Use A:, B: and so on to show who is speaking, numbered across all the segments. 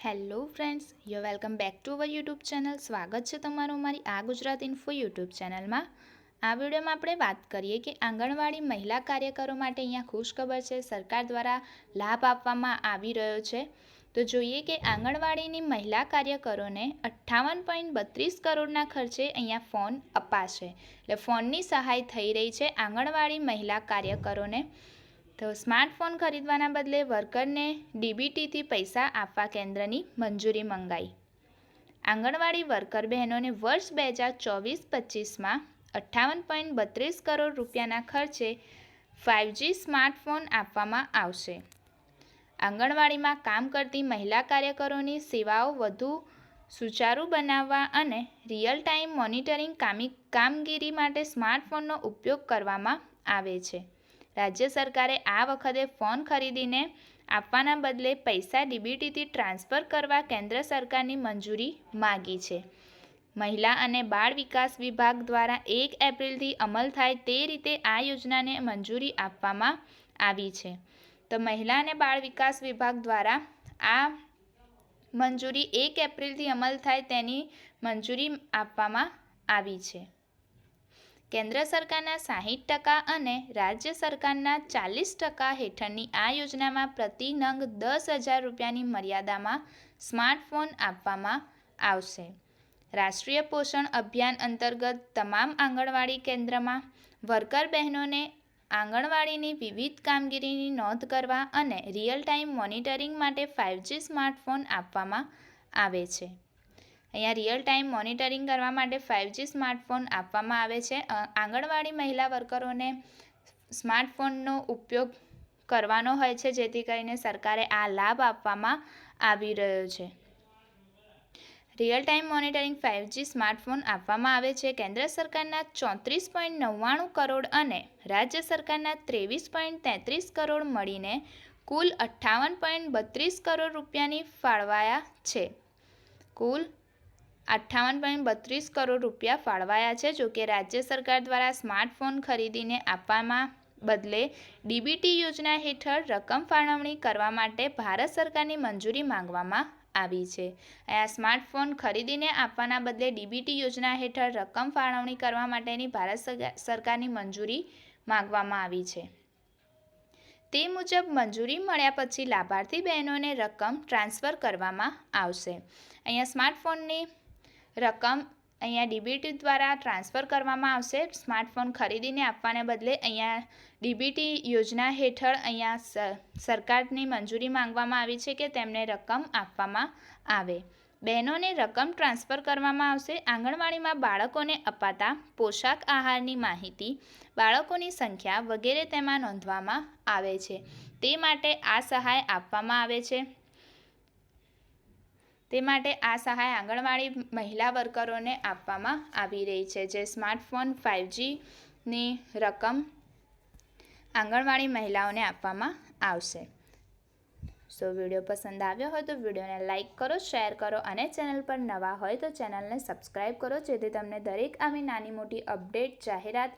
A: Hello friends, you welcome back to our YouTube channel. સ્વાગત છે તમારું અમારી આ ગુજરાત ઇન્ફો યુટ્યુબ ચેનલમાં. આ વિડીયોમાં આપણે વાત કરીએ કે આંગણવાડી મહિલા કાર્યકરો માટે અહીંયા ખુશખબર છે. સરકાર દ્વારા લાભ આપવામાં આવી રહ્યો છે. તો જોઈએ કે આંગણવાડીની મહિલા કાર્યકરોને 58.32 કરોડના ખર્ચે અહીંયા ફોન અપાશે. એટલે ફોનની સહાય થઈ રહી છે આંગણવાડી મહિલા કાર્યકરોને. તો સ્માર્ટફોન ખરીદવાના બદલે વર્કરને ડીબીટીથી પૈસા આપવા કેન્દ્રની મંજૂરી મંગાઈ. આંગણવાડી વર્કર બહેનોને વર્ષ 2024-25માં 58.32 કરોડ રૂપિયાના ખર્ચે 5G સ્માર્ટફોન આપવામાં આવશે. આંગણવાડીમાં કામ કરતી મહિલા કાર્યકરોની સેવાઓ વધુ સુચારુ બનાવવા અને રિયલ ટાઈમ મોનિટરિંગ કામગીરી માટે સ્માર્ટફોનનો ઉપયોગ કરવામાં આવે છે. રાજ્ય સરકારે આ વખતે ફોન ખરીદીને આપવાના બદલે પૈસા ડીબીટીથી ટ્રાન્સફર કરવા કેન્દ્ર સરકારની મંજૂરી માગી છે. મહિલા અને બાળ વિકાસ વિભાગ દ્વારા 1 એપ્રિલથી અમલ થાય તે રીતે આ યોજનાને મંજૂરી આપવામાં આવી છે. તો મહિલા અને બાળ વિકાસ વિભાગ દ્વારા આ મંજૂરી 1 એપ્રિલથી અમલ થાય તેની મંજૂરી આપવામાં આવી છે. કેન્દ્ર સરકારના 60% અને રાજ્ય સરકારના 40% હેઠળની આ યોજનામાં પ્રતિ નંગ 10,000 રૂપિયાની મર્યાદામાં સ્માર્ટફોન આપવામાં આવશે. રાષ્ટ્રીય પોષણ અભિયાન અંતર્ગત તમામ આંગણવાડી કેન્દ્રમાં વર્કર બહેનોને આંગણવાડીની વિવિધ કામગીરીની નોંધ કરવા અને રિયલ ટાઈમ મોનિટરિંગ માટે 5G સ્માર્ટફોન આપવામાં આવે છે. અહીંયા રિયલ ટાઈમ મોનિટરિંગ કરવા માટે 5G સ્માર્ટફોન આપવામાં આવે છે. આંગણવાડી મહિલા વર્કરોને સ્માર્ટફોનનો ઉપયોગ કરવાનો હોય છે, જેથી કરીને સરકારે આ લાભ આપવામાં આવી રહ્યો છે. Real time monitoring 5G smartphone આપવામાં આવે છે. કેન્દ્ર સરકારના 34.99 કરોડ અને રાજ્ય સરકારના 23.33 કરોડ મળીને કુલ 58.32 કરોડ રૂપિયાની ફાળવાયા છે. કુલ 58.32 કરોડ રૂપિયા ફાળવાયા છે. જોકે રાજ્ય સરકાર દ્વારા સ્માર્ટફોન ખરીદીને આપવાના બદલે ડીબીટી યોજના હેઠળ રકમ ફાળવણી કરવા માટે ભારત સરકારની મંજૂરી માંગવામાં આવી છે. આ સ્માર્ટફોન ખરીદીને આપવાના બદલે ડીબીટી યોજના હેઠળ રકમ ફાળવણી કરવા માટેની ભારત સરકારની મંજૂરી માંગવામાં આવી છે. તે મુજબ મંજૂરી મળ્યા પછી લાભાર્થી બહેનોને રકમ ટ્રાન્સફર કરવામાં આવશે. અહીંયા સ્માર્ટફોનની રકમ અહીંયા ડીબીટી દ્વારા ટ્રાન્સફર કરવામાં આવશે. સ્માર્ટફોન ખરીદીને આપવાને બદલે અહીંયા ડીબીટી યોજના હેઠળ અહીંયા સરકારની મંજૂરી માંગવામાં આવી છે કે તેમને રકમ આપવામાં આવે. બહેનોને રકમ ટ્રાન્સફર કરવામાં આવશે. આંગણવાડીમાં બાળકોને અપાતા પોષક આહારની માહિતી, બાળકોની સંખ્યા વગેરે તેમાં નોંધવામાં આવે છે. તે માટે આ સહાય આપવામાં આવે છે. તે માટે આ સહાય આંગણવાડી મહિલા વર્કરોને આપવામાં આવી રહી છે. જે સ્માર્ટફોન 5Gની રકમ આંગણવાડી મહિલાઓને આપવામાં આવશે. સો વિડીયો પસંદ આવ્યો હોય તો વિડીયોને લાઇક કરો, શેર કરો અને ચેનલ પર નવા હોય તો ચેનલને સબસ્ક્રાઈબ કરો, જેથી તમને દરેક આવી નાની મોટી અપડેટ, જાહેરાત,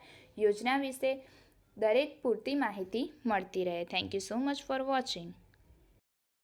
A: યોજના વિશે દરેક પૂરતી માહિતી મળતી રહે. Thank you so much for watching.